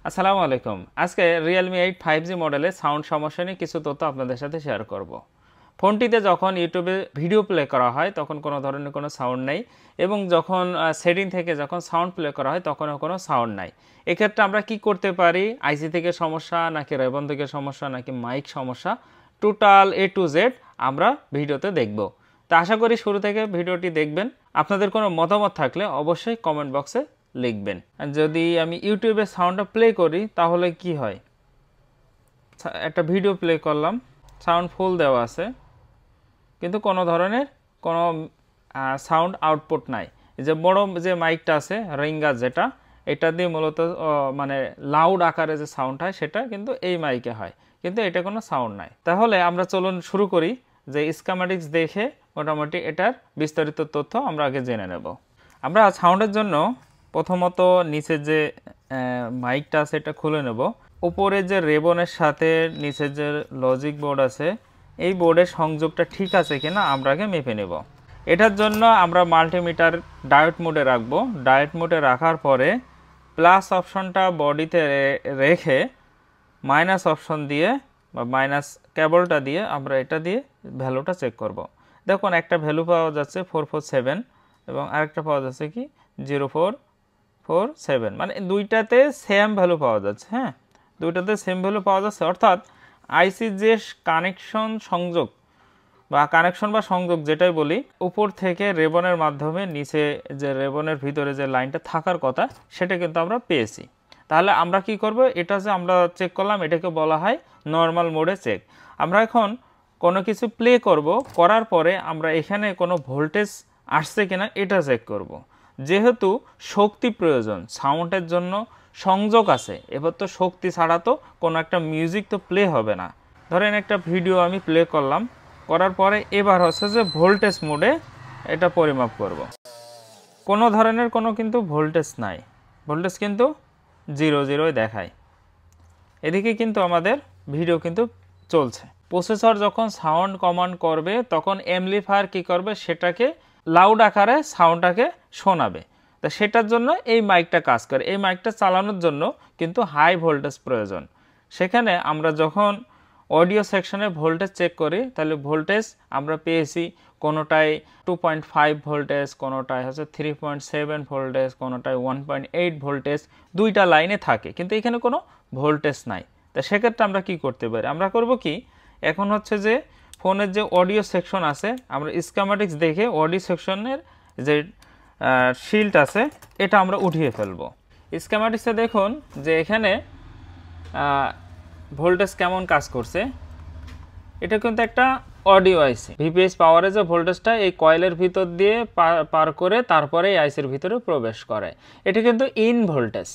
আসসালামু আলাইকুম। আজকে Realme 8 5G মডেলের সাউন্ড সমস্যা নিয়ে কিছু তথ্য আপনাদের সাথে শেয়ার করব। ফোনটিতে যখন ইউটিউবে ভিডিও প্লে করা হয় তখন কোনো ধরনের কোনো সাউন্ড নেই এবং যখন সেটিং থেকে যখন সাউন্ড প্লে করা হয় তখনও কোনো সাউন্ড নাই। এক্ষেত্রে আমরা কি করতে পারি? আইসি থেকে সমস্যা নাকি রেবন থেকে সমস্যা নাকি মাইক সমস্যা, টোটাল A to Z আমরা ভিডিওতে দেখব। তো আশা করি শুরু থেকে ভিডিওটি দেখবেন। আপনাদের কোনো মতামত থাকলে অবশ্যই কমেন্ট বক্সে লিখবেন। যদি আমি ইউটিউবে সাউন্ডটা প্লে করি তাহলে কি হয়? একটা ভিডিও প্লে করলাম, সাউন্ড ফুল দেওয়া আছে কিন্তু কোনো ধরনের কোনো সাউন্ড আউটপুট নাই। যে বড় যে মাইকটা আছে রিঙ্গার যেটা, এটা দিয়ে মূলত মানে লাউড আকারে যে সাউন্ড হয় সেটা কিন্তু এই মাইকে হয়, কিন্তু এটা কোনো সাউন্ড নাই। তাহলে আমরা চলুন শুরু করি যে স্কিমেটিক্স দেখে মোটামুটি এটার বিস্তারিত তথ্য আমরা আগে জেনে নেব। আমরা সাউন্ডের জন্য প্রথমত নিচে যে মাইকটা আছে এটা খুলে নেব। উপরে যে রেবনের সাথে নিচে যে লজিক বোর্ড আছে এই বোর্ডের সংযোগটা ঠিক আছে কিনা আমরা আগে মেপে নেব। এটার জন্য আমরা মাল্টিমিটার ডায়োড মোডে রাখবো। ডায়োড মোডে রাখার পরে প্লাস অপশনটা বডিতে রেখে মাইনাস অপশন দিয়ে বা মাইনাস কেবলটা দিয়ে আমরা এটা দিয়ে ভ্যালুটা চেক করব। দেখুন একটা ভ্যালু পাওয়া যাচ্ছে 447 এবং আরেকটা পাওয়া যাচ্ছে কি 0447, মানে দুইটাতে সেম ভ্যালু পাওয়া যাচ্ছে। হ্যাঁ, দুইটাতে সেম ভ্যালু পাওয়া যাচ্ছে, অর্থাৎ আইসির যে কানেকশন সংযোগ বা কানেকশন বা সংযোগ যেটাই বলি, উপর থেকে রেবনের মাধ্যমে নিচে যে রেবনের ভিতরে যে লাইনটা থাকার কথা সেটা কিন্তু আমরা পেয়েছি। তাহলে আমরা কি করব? এটা যে আমরা চেক করলাম এটাকে বলা হয় নর্মাল মোডে চেক। আমরা এখন কোনো কিছু প্লে করব, করার পরে আমরা এখানে কোনো ভোল্টেজ আসছে কিনা এটা চেক করব। যেহেতু শক্তি প্রয়োজন, সাউন্ডের জন্য সংযোগ আছে, এবার তো শক্তি ছাড়া তো কোনো একটা মিউজিক তো প্লে হবে না। ধরেন একটা ভিডিও আমি প্লে করলাম, করার পরে এবার হচ্ছে যে ভোল্টেজ মোডে এটা পরিমাপ করব। কোনো ধরনের কোনো কিন্তু ভোল্টেজ নাই, ভোল্টেজ কিন্তু 0 দেখায়। এদিকে কিন্তু আমাদের ভিডিও কিন্তু চলছে। প্রসেসর যখন সাউন্ড কমান্ড করবে তখন অ্যামপ্লিফায়ার কি করবে? সেটাকে লাউড আকারে সাউন্ডটাকে শোনাবে। তা সেটার জন্য এই মাইকটা কাজ করে। এই মাইকটা চালানোর জন্য কিন্তু হাই ভোল্টেজ প্রয়োজন। সেখানে আমরা যখন অডিও সেকশনে ভোল্টেজ চেক করি তাহলে ভোল্টেজ আমরা পেয়েছি কোনোটায় 2.5 ভোল্টেজ, কোনোটায় হচ্ছে 3.7 ভোল্টেজ, কোনোটায় 1.8 ভোল্টেজ, দুইটা লাইনে থাকে কিন্তু এখানে কোনো ভোল্টেজ নাই। তা সেক্ষেত্রে আমরা কি করতে পারি? আমরা করব কি, এখন হচ্ছে যে ফোনের যে অডিও সেকশন আছে আমরা স্কিমেটিক্স দেখে অডিও সেকশনের যে শিল্ড আছে এটা আমরা উঠিয়ে ফেলবো। স্কিমেটিক্সে দেখুন যে এখানে ভোল্টেজ কেমন কাজ করছে। এটা কিন্তু একটা অডিও আইসি। ভিপিএস পাওয়ারে যে ভোল্টেজটা এই কয়েলের ভিতর দিয়ে পার করে তারপরে এই আইসির ভিতরে প্রবেশ করে, এটা কিন্তু ইন ভোল্টেজ।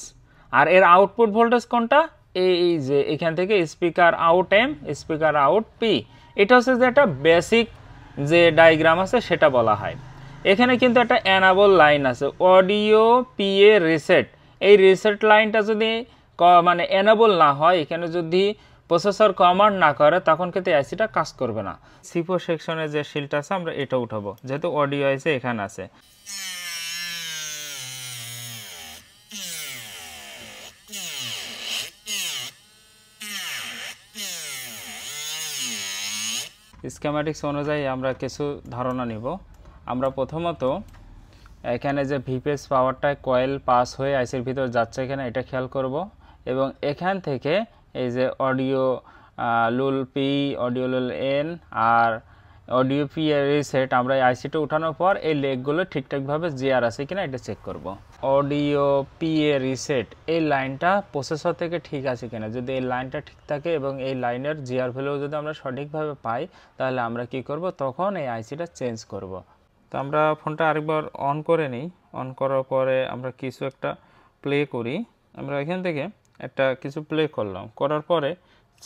আর এর আউটপুট ভোল্টেজ কোনটা? এই যে এখান থেকে speaker out M, speaker out P, এটা হচ্ছে যে একটা বেসিক যে ডায়াগ্রাম আছে সেটা বলা হয়। এখানে কিন্তু একটা অ্যানাবল লাইন আছে, অডিও পিএ রিসেট। এই রিসেট লাইনটা যদি মানে এনেবল না হয়, এখানে যদি প্রসেসর কমান্ড না করে তখন কিন্তু আইসিটা কাজ করবে না। সিপো সেকশনে যে শিল্ড আছে আমরা এটা উঠাবো, যেহেতু অডিও আইসি এখানে আছে। স্কিমেটিক্স অনুযায়ী আমরা কিছু ধারণা নিব। আমরা প্রথমত এখানে যে ভিপিএস পাওয়ারটা কয়েল পাস হয়ে আইসির ভিতর যাচ্ছে এখানে এটা খেয়াল করব, এবং এখান থেকে এই যে অডিও লুল পি, অডিও লুল এন আর অডিও পি এর রিসেট, আমরা এই আইসিটা উঠানোর পর এই লেগগুলো ঠিকঠাকভাবে জিআর আছে কিনা এটা চেক করব। অডিও পি এ রিসেট এই লাইনটা প্রসেসর থেকে ঠিক আছে কিনা, যদি এই লাইনটা ঠিক থাকে এবং এই লাইনের জিআর ভ্যালু যদি আমরা সঠিকভাবে পাই তাহলে আমরা কি করব, তখন এই আইসিটা চেঞ্জ করব। তো আমরা ফোনটা আরেকবার অন করে নিই। অন করার পরে আমরা কিছু একটা প্লে করি। আমরা এখান থেকে একটা কিছু প্লে করলাম, করার পরে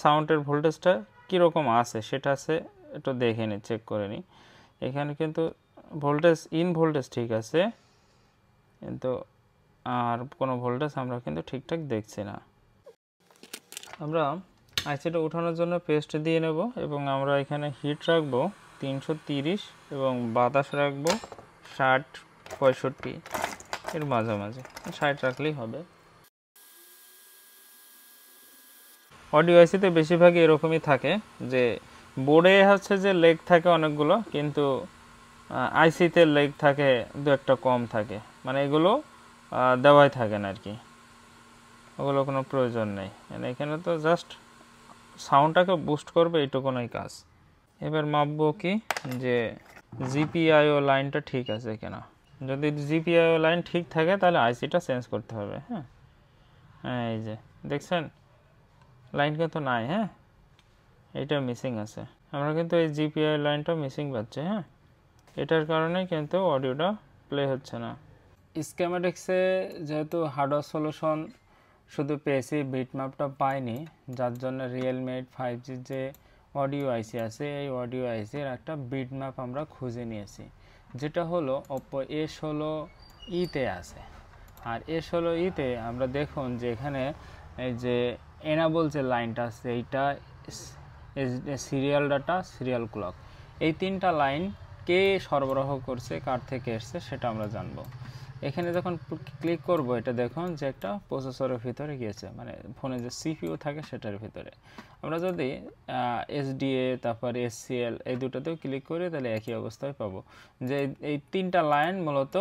সাউন্ডের ভোল্টেজটা কীরকম আছে সেটা আছে একটু দেখে নিই, চেক করে নিই। এখানে কিন্তু ভোল্টেজ ইন ভোল্টেজ ঠিক আছে, কিন্তু আর কোনো ভোল্টেজ আমরা কিন্তু ঠিকঠাক দেখছি না। আমরা আইসিটা উঠানোর জন্য পেস্ট দিয়ে নেব এবং আমরা এখানে হিট রাখবো 330 এবং বাতাস রাখবো 60-65 এর মাঝামাঝি, 60 রাখলেই হবে। অডিও আইসিতে বেশিরভাগই এরকমই থাকে যে বোর্ডে হচ্ছে যে লেগ থাকে অনেকগুলো, কিন্তু আইসিতে লেগ থাকে দু একটা কম থাকে, মানে এগুলো দেওয়াই থাকে না আর কি, ওগুলো কোনো প্রয়োজন নেই। মানে এখানে তো জাস্ট সাউন্ডটাকে বুস্ট করবে এইটুকুনই কাজ। এবার মাপবো কি যে জিপিআইও লাইনটা ঠিক আছে কিনা। যদি জিপিআইও লাইন ঠিক থাকে তাহলে আইসিটা চেঞ্জ করতে হবে। হ্যাঁ, এই যে দেখছেন লাইন কিন্তু নাই, হ্যাঁ এইটা মিসিং আছে, আমরা কিন্তু এই জিপিআই লাইনটা মিসিং পাচ্ছি। হ্যাঁ, এটার কারণে কিন্তু অডিওটা প্লে হচ্ছে না। স্কেমেটিক্সে যেহেতু হার্ডওয়্যার সলিউশন শুধু পেয়েছি, বিটম্যাপটা পাইনি, যার জন্য রিয়েলমি 5G যে অডিও আইসি আছে এই অডিও আইসির একটা বিটম্যাপ আমরা খুঁজে নিয়েছি, যেটা হলো Oppo A16e-তে আছে। আর A16e-তে আমরা দেখুন যে এখানে এই যে এনাবল যে লাইনটা আছে এইটা সিরিয়াল ডাটা, সিরিয়াল ক্লক, এই তিনটা লাইন কে সরবরাহ করছে, কার থেকে এসছে সেটা আমরা জানবো। এখানে যখন ক্লিক করব এটা দেখুন যে একটা প্রসেসরের ভিতরে গিয়েছে, মানে ফোনে যে সিপিইউ থাকে সেটার ভিতরে। আমরা যদি এসডিএ তারপর এসসিএল এই দুটোতেও ক্লিক করি তাহলে একই অবস্থায় পাবো যে এই তিনটা লাইন মূলত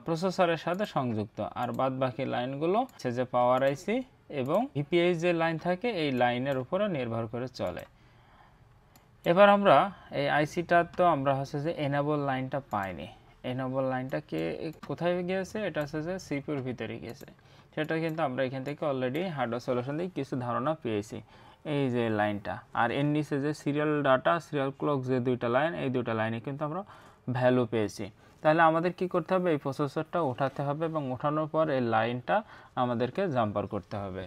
প্রসেসরের সাথে সংযুক্ত, আর বাদ বাকি লাইনগুলো হচ্ছে যে পাওয়ার আইসি এবং ভিপিআই যে লাইন থাকে এই লাইনের উপরে নির্ভর করে চলে। এবার আমরা এই আইসিটা তো আমরা হচ্ছে যে এনেবল লাইনটা পাইনি, এনেবল লাইনটা কোথায় গিয়েছে, এটা হচ্ছে যে সিপিইউর ভিতরে গিয়েছে, সেটা কিন্তু আমরা এখান থেকে অলরেডি হার্ডওয়্যার সলিউশন দিয়ে কিছু ধারণা পেয়েছি। এই যে লাইনটা আর এর নিচে যে সিরিয়াল ডাটা, সিরিয়াল ক্লক যে দুইটা লাইন, এই দুইটা লাইনে কিন্তু আমরা ভ্যালু পেয়েছি। তাহলে আমাদের কি করতে হবে, এই প্রসেসরটা ওঠাতে হবে এবং ওঠানোর পর এই লাইনটা আমাদেরকে জাম্পার করতে হবে।